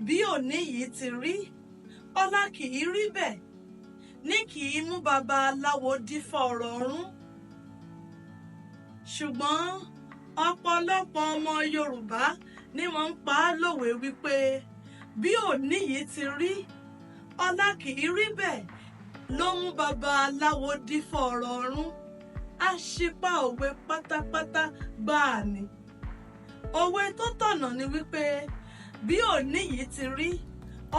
bí òní yìí ti rí ọlá kì í rí bẹ́ẹ̀ ní kì í mú babaláwo dífá ọrọọrún. Ṣùgbọ́n ọ̀pọ̀lọpọ̀ ọmọ Yorùbá ni wọ́n ń pa á lówe wípé bí òní yìí ti rí ọlá kì í rí bẹ́ẹ̀ ló mú babaláwo dífá ọrọọrún. Àṣìpá òwe pátápátá gbáà ni. Òwe tó tọ̀nà ni wípé bí òní yìí ti rí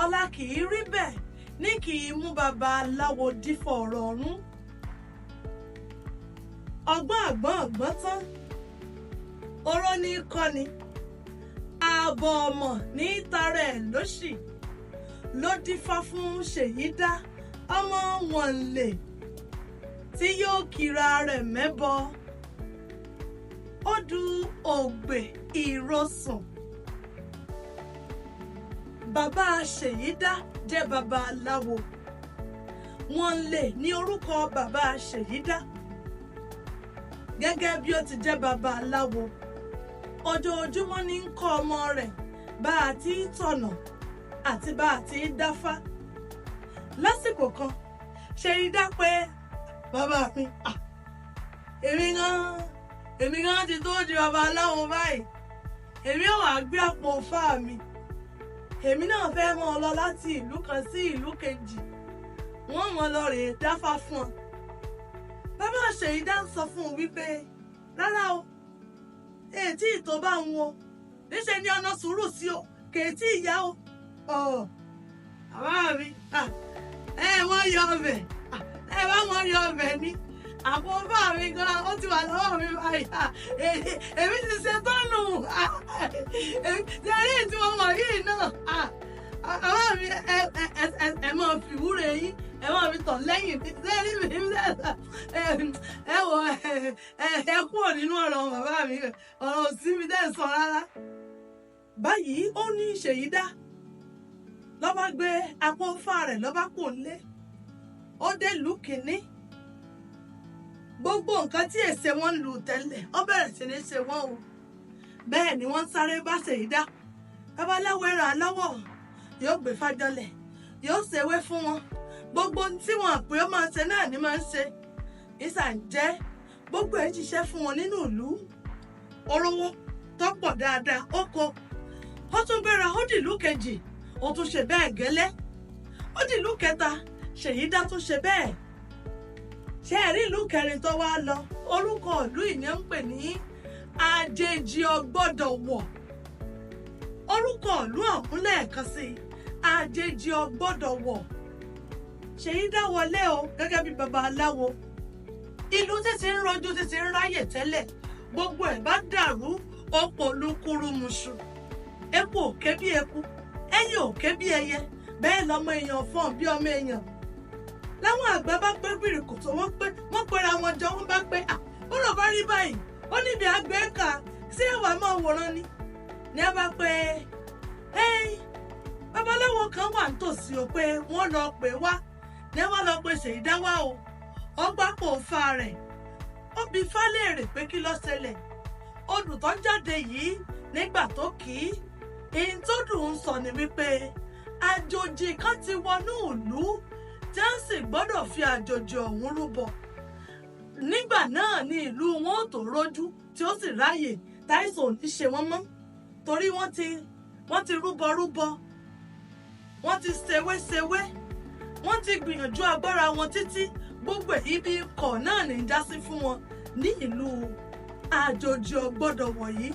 ọlá kì í rí bẹ́ẹ̀ ní kì í mú babaláwo dífá ọrọọrún. Ọgbọ́n àgbọ́n tán oró ní kọ́ni, ààbọ ọmọ ní tara ẹ̀ lóṣì ló dífá fún Ṣèyídá ọmọ nǹlè tí yóò kíra rẹ̀ mẹ́bọ. Odù Ogbè Ìrosùn. Bàbá Ṣèyídá jẹ́ babaláwo. Nǹlè ní orúkọ bàbá Ṣèyídá. Gẹ́gẹ́ bí ó ti jẹ́ babaláwo, ojoojúmọ́ ní ń kọ́ ọmọ rẹ̀ bá a ti tọ̀nà àti bá a ti dáfá. Lásìkò kan, Ṣèyídá pé bàbá mi, èmi gan ti tó di babaláwo báyìí. Èmi ò wá gbé àpò Ifá mi. Èmi náà fẹ́ mọ́ ọ lọ láti ìlú kan sí ìlú kejì. Wọ́n mọ̀ lọ rèé dáfá fún ọ. Bàbá Ṣèyídá ń sọ fún un wípé rárá o, ètí ìtò bá ń wo níṣẹ́ ní ọ̀nà sùúrù sí o, kèétí ìyá o. Bàbá mi, wọ́n yọ ọbẹ̀, bá wọn yọ ọbẹ̀ ní. Àpò Ifá mi gan, ó ti wà lọ́wọ́ mi báyìí. Èmi ti ṣe tọ́nù. Jẹ́rí tí wọ́n mọ̀ yìí náà. Bàbá mi, ẹ máa fi ìwúre yín, ẹ máa fi tọ̀ lẹ́yìn lẹ́rí mi ẹ wò ẹ kúrò nínú ọ̀rọ̀ bàbá mi, ọ̀rọ̀ òsì mi dẹ́ sọ rárá. Báyìí ó ní Ṣèyídá ló bá gbé àpò Ifá rẹ̀ ló bá kò lé. Ó dé ìlú kìíní. Gbogbo nǹkan tí èsè wọn lù tẹ́lẹ̀ ó bẹ̀rẹ̀ sí ní ṣe wọ́n o. Bẹ́ẹ̀ ni wọ́n sáré bá Ṣèyídá. Babaláwo ràn án lọ́wọ́, yóò gbé fájọlẹ̀, yóò ṣèwé fún wọn. Gbogbo tí wọn pé ó máa ṣe náà ni máa ń ṣe. Ìsà ń jẹ́ gbogbo ẹ̀ ṣiṣẹ́ fún wọn nínú ìlú. Orówó tó pọ̀ dáadáa ó kó. Ó tún gbéra ó dìlú kejì, ó tún ṣe bẹ́ẹ̀ gẹ́lẹ́. Ó dìlú kẹta, Ṣèyídá tún ṣe bẹ́ẹ̀. Ṣé ẹ rí ìlú kẹrin tó wá lọ? Orúkọ ìlú ìní ń pè ní àjèjì ọgbọ́dọ̀ wọ̀. Orúkọ ìlú ọ̀hún lẹ́ẹ̀kan sí àjèjì ọgbọ́dọ̀ wọ̀. Ṣèyídá wọlé o gẹ́gẹ́ bí babaláwo. Ìlú títí ń rọjú títí ń ráyè tẹ́lẹ̀, gbogbo ẹ̀ bá dàrú ó polúkúrú muṣu. Eku ò ké bí eku, ẹyẹ ò ké bí ẹyẹ, bẹ́ẹ̀ lọmọ èèyàn fọ́n bí ọmọ èèyàn. Láwọn àgbà bá pé bìrìkòtò wọ́n pera wọn jọ, wọ́n bá pé ó lọ bá rí báyìí, ó níbi àgbẹ̀ kà sí ẹ̀wà máa wòran ni. Ní a bá pé babaláwo kan wà nítòsí o pé wọ́n lọ pè wá. Ní wọ́n lọ pé Ṣèyídá wá o. Ó gbá pò Ifá rẹ̀. Ó bi Ifá léèrè pé kí ló ṣẹlẹ̀. Odù tó jáde yìí nígbà tó kì í. Èyí tó dùn ún sọ ni wípé àjòjì kan ti wọnú ìlú tí wọ́n sì gbọ́dọ̀ fi àjòjì ọ̀hún rúbọ. Nígbà náà ni ìlú wọn ò tó rójú tí ó sì ráyè táìsàn ò ní ṣe wọ́n mọ́. Torí wọ́n ti rúbọ, wọ́n ti ṣewé, wọ́n ti gbìyànjú agbára wọn títí gbogbo ibi ikọ̀ náà ní jásí fún wọn ní ìlú àjòjì ọgbọ́dọ̀ wọ̀nyí.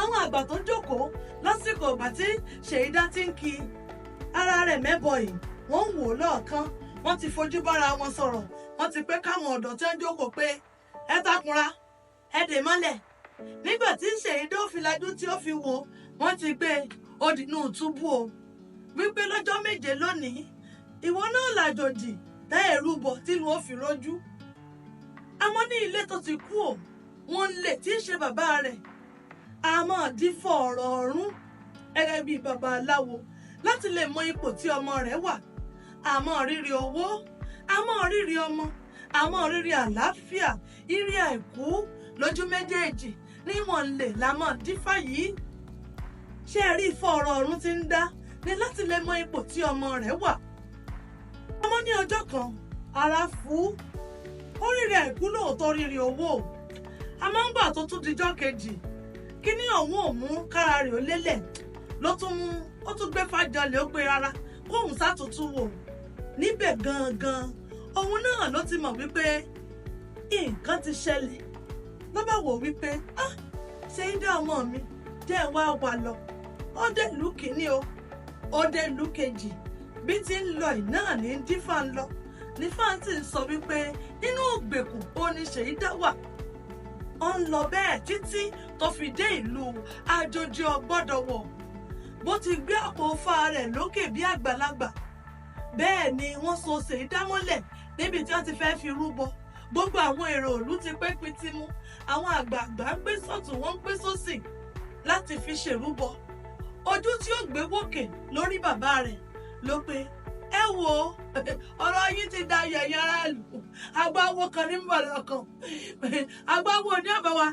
Àwọn àgbà tó jókòó lásìkò ìgbà tí Ṣèyídá ti ń ki ara rẹ̀ mẹ́bọ yìí, wọ́n ń wò lọ́ọ̀kan, wọ́n ti fojú bára wọn sọ̀rọ̀, wọ́n ti pé káwọn ọ̀dọ́ tí wọ́n jókòó pé ẹ takunra, ẹ dè mọ́lẹ̀. Nígbà tí Ṣèyídá ó fi lajú tí ó fi wò, wọ́n ti gbé odìnú túbú o. Wípé lọ́jọ́ méje lónìí, ìwọ náà làjòjì dá ẹ̀rú bọ̀ tínú ó fi rójú. Àmọ́ ní ilé tó ti kú o, nǹlè tí í ṣe bàbá rẹ̀, àmọ́ dífá ọrọọrún gẹ́gẹ́ bí babaláwo láti lè mọ ipò tí ọmọ rẹ̀ wà. Àmọ́ rírì owó, àmọ́ rírì ọmọ, àmọ́ rírì àlàáfíà, ìrì àìkú lójú méjèèjì ní nǹlè lámọ̀ dífá yìí. ṣé ẹ rí ifá ọrọọrún tí ń dá ní láti lè mọ ipò tí ọmọ rẹ̀ wà. ọmọ ní ọjọ́ kan ara fú orí rẹ̀ kú lóòótọ́ rírí owó àmọ́ ń gbà tó tún dijọ́ kejì kíní ọ̀hún ò mú kára rẹ̀ ó lélẹ̀ ló tún gbé fàjọlẹ̀ ó pé rárá kóun sátútù wò níbẹ̀ gangan òun náà ló ti mọ̀ wípé nǹkan ti ṣẹlẹ̀ ló bá wò wípé Ṣèyídá ọmọ mi jẹ́ wá wà lọ ó dé ìlú kìíní o ó dé ìlú kejì bí ti ń lọ náà ní dífá ń lọ ní fáǹtì ń sọ wípé nínú ògbèkùn ó ní Ṣèyídá wà. ó ń lọ bẹ́ẹ̀ títí tó fi dé ìlú àjòjì ọgbọ́dọ̀wọ̀ bó ti gbé àpò Ifá rẹ̀ lókè bí àgbàlagbà bẹ́ẹ̀ ni wọ́n so Ṣèyídá mọ́lẹ̀ níbi tí wọ́n ti fẹ́ fi rúbọ. gbogbo àwọn èrò ìlú ti pé pitimu àwọn àgbààgbà ń gbé sọ́tún wọ́n ń gbé sósì láti fi ṣèrúbọ. ojú tí ó gbé wòkè lórí bàbá rẹ̀ ló pé ẹ wo ọ̀rọ̀ yín ti da yẹ̀yẹ́ aráàlú agbáwo kan ní bọ̀ lọ́kàn agbáwo ní àbáwá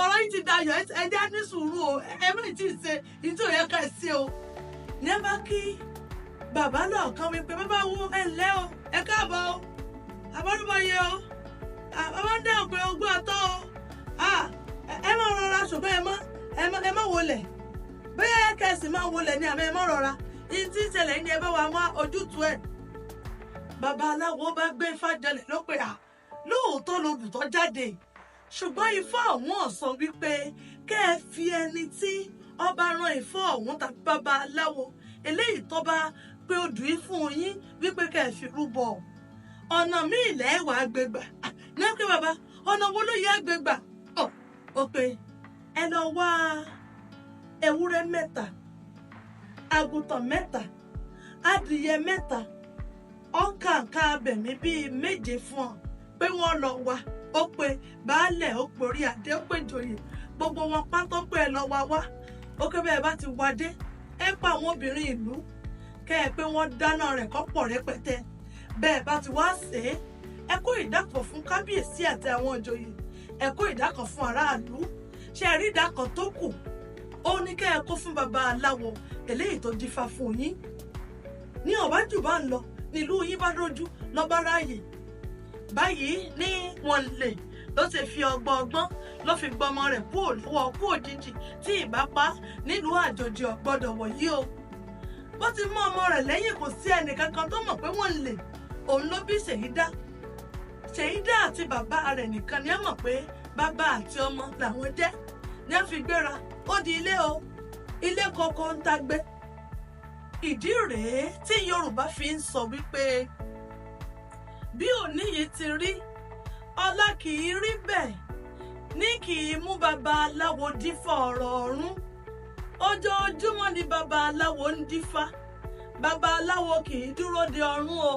ọ̀rọ̀ yín ti da yọ̀ ẹjẹ́ ní sùúrù o ẹ má ti ṣe nítorí ẹ̀ka ẹ̀sìn o. ní ẹ bá kí bàbá náà kan wípé bàbá wo ẹ ǹlẹ́ o ẹ káàbọ̀ o àbọ̀dúnmọ̀ye o bàbá ń dáhùn pé ogún àtọ́ o ẹ má rọra ṣùgbọ́n ẹ má wọlẹ̀ bẹ́ẹ̀ kẹ́sì má wọlẹ̀ ní àmọ́ ẹ má rọra yìí tí ìṣẹ̀lẹ̀ ní ẹ bá wa mú ojútùú ẹ̀. Babaláwo bá gbé Ifá jẹlẹ̀ ló pé lóòótọ́ lolùtọ́ jáde ṣùgbọ́n Ifá ọ̀hún sọ wípé kẹ́ ẹ fi ẹni tí ọba rán Ifá ọ̀hún tàbí babaláwo eléyìí tó bá pé odù yìí fún yín wípé kẹ́ ẹ fi rúbọ ọ̀nà míì lẹ́wà gbégbà ní pé bàbá ọ̀nà wo ló yẹ gbégbà ó pé ẹ lọ wá ewúrẹ́ 3 àgùntàn 3 adìyẹ 3 ọ̀kàǹkà abẹ̀mí bíi 7 fún ọ pé wọ́n lọ wá ó pé baálẹ̀ ó porí adé ó pé joyè gbogbo wọn pátó pé ẹ lọ wá ó ké bẹ́ẹ̀ bá ti wá dé ẹ pa àwọn obìnrin ìlú kẹ́ ẹ pé wọ́n dáná rẹ̀ kọ́ pọ̀ rẹpẹtẹ bẹ́ẹ̀ bá ti wá sè é ẹ kó ìdákan fún kábíyèsí àti àwọn ìjòyè ẹ kó ìdákan fún aráàlú ṣe rí ìdákan tó kù ó ní kẹ́ ẹ kó fún babaláwo eléyìí tó dífá fún yín ní ọ̀bájú bá ń lọ nílùú yín bá rójú lọ́ba ráàyè báyìí ní nǹlè ló ti fi ọgbọ́n ló fi gbọmọ rẹ̀ kúrò lọ́wọ́ kú òjijì tí ìbá pa nílùú àjòjì ọ̀gbọ́dọ̀wọ̀ yìí o bó ti mú ọmọ rẹ̀ lẹ́yìn kò sí ẹnìkankan tó mọ̀ pé nǹlè òun ló bí Ṣèyídá àti bàbá rẹ̀ nìkan ni ẹ mọ̀ pé bàbá àti ọmọ làwọn jẹ́ ní ẹ fi gbéra ó di ilé o ilé kọ̀ọ̀kan ń tagbé. ìdí rèé tí Yorùbá fi ń sọ wípé bí òní yìí ti rí ọlá kì í rí bẹ́ẹ̀ ní kì í mú babaláwo dífá ọrọọrún ojoojúmọ́ ni babaláwo ń dífá babaláwo kì í dúró de ọ̀run o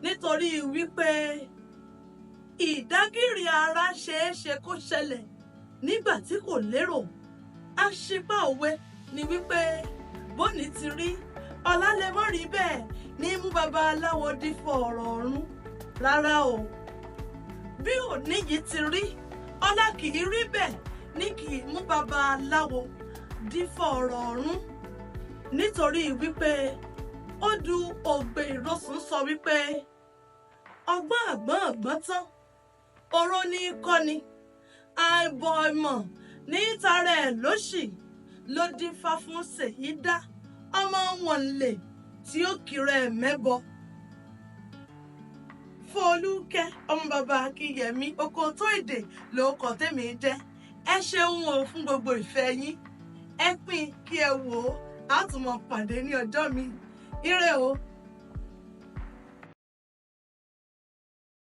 nítorí wípé ìdágìrì ara ṣeéṣe kó ṣẹlẹ̀ nígbà tí kò lérò àṣìpá òwe ni wípé bóni ti rí ọ̀la lè mọ́ rí bẹ́ẹ̀ ní mú babaláwo dífá ọrọọrún rárá o bí òní yìí ti rí ọ̀la kì í rí bẹ́ẹ̀ ní kì í mú babaláwo dífá ọrọọrún nítorí wípé Odù Ogbè Ìrosùn sọ wípé ọgbọ́n àgbọ́n tán oró ní kọ́ni ààbọ ìmọ̀ ní tara ẹ̀ lóṣì ló dífá fún Ṣèyídá ọmọ nǹlè tí ó kiri ẹ̀ mẹ́bọ. Fọlúkẹ́ ọmọ bàbá Akínyẹmí oko tó èdè lórúkọ tèmi jẹ́ ẹ ṣeun o fún gbogbo ìfẹ́ yín ẹ pín kí ẹ wò ó á tún mọ pàdé ní ọjọ́ mi ire o.